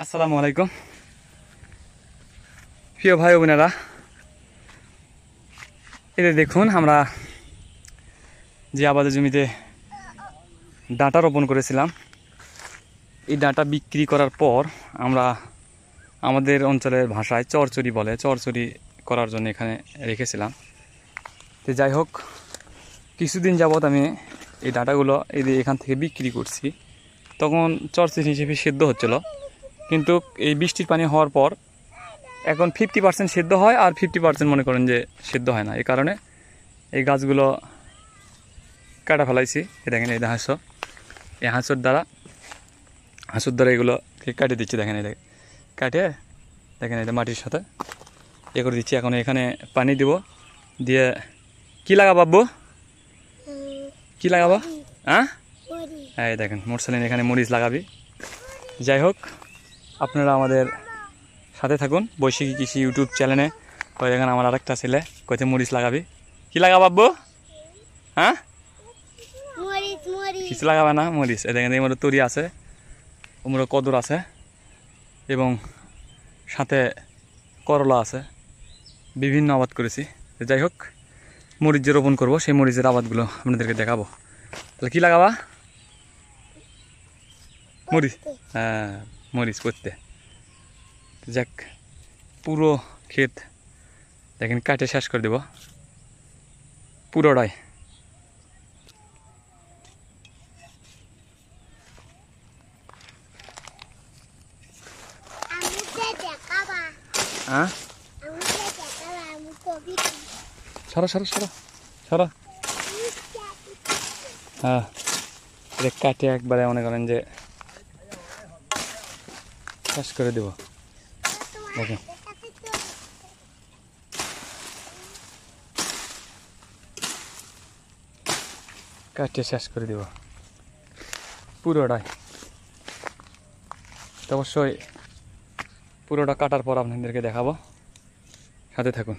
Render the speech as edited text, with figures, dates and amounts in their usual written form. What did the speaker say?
আসসালামু আলাইকুম প্রিয় ভাই বোনেরা, এদের দেখুন আমরা যে আবাদের জমিতে ডাঁটা রোপণ করেছিলাম, এই ডাঁটা বিক্রি করার পর আমরা আমাদের অঞ্চলের ভাষায় চরচড়ি বলে, চরচড়ি করার জন্য এখানে রেখেছিলাম। তো যাই হোক, কিছুদিন যাবৎ আমি এই ডাঁটাগুলো এখান থেকে বিক্রি করছি। তখন চরচড়ি হিসেবে সেদ্ধ হচ্ছিল, কিন্তু এই বৃষ্টির পানি হওয়ার পর এখন 50% সেদ্ধ হয় আর 50% মনে করেন যে সেদ্ধ হয় না। এই কারণে এই গাছগুলো কাটা ফেলাইছি। দেখেন এই হাঁসুর দ্বারা এগুলো কাটে দিচ্ছি। দেখেন এই কাটে, দেখেন এটা মাটির সাথে এ করে দিচ্ছি। এখন এখানে পানি দিব, দিয়ে কি লাগাবো আব্বু, কি লাগাবো? হ্যাঁ, এই দেখেন মোরসালিন এখানে মরিচ লাগাবি। যাই হোক, আপনারা আমাদের সাথে থাকুন বৈশাখী কৃষি ইউটিউব চ্যানেলে। দেখেন আমার আরেকটা ছেলে কইতে মরিচ লাগাবি। কি লাগাবো আব্বু? হ্যাঁ, কিছু লাগাবে না, মরিচ। দেখেন এই মধ্যে তরি আছে, ওমরা কদর আছে এবং সাথে করলা আছে, বিভিন্ন আবাদ করেছি। যাই হোক, মরিচ যে রোপণ করবো সেই মরিচের আবাদগুলো আপনাদেরকে দেখাবো। তাহলে কী লাগাবা? মরিচ। হ্যাঁ, মরিচ করতে। যাক, পুরো ক্ষেত দেখেন কাটে শেষ করে দেব পুরোটাই। হ্যাঁ, সরো সরো সরো সরো। হ্যাঁ, এটা কাটে একবারে মনে করেন যে শেষ করে দেব। দেখেন কাটে শেষ করে দেব পুরোটাই। অবশ্যই পুরোটা কাটার পর আপনাদেরকে দেখাবো, সাথে থাকুন।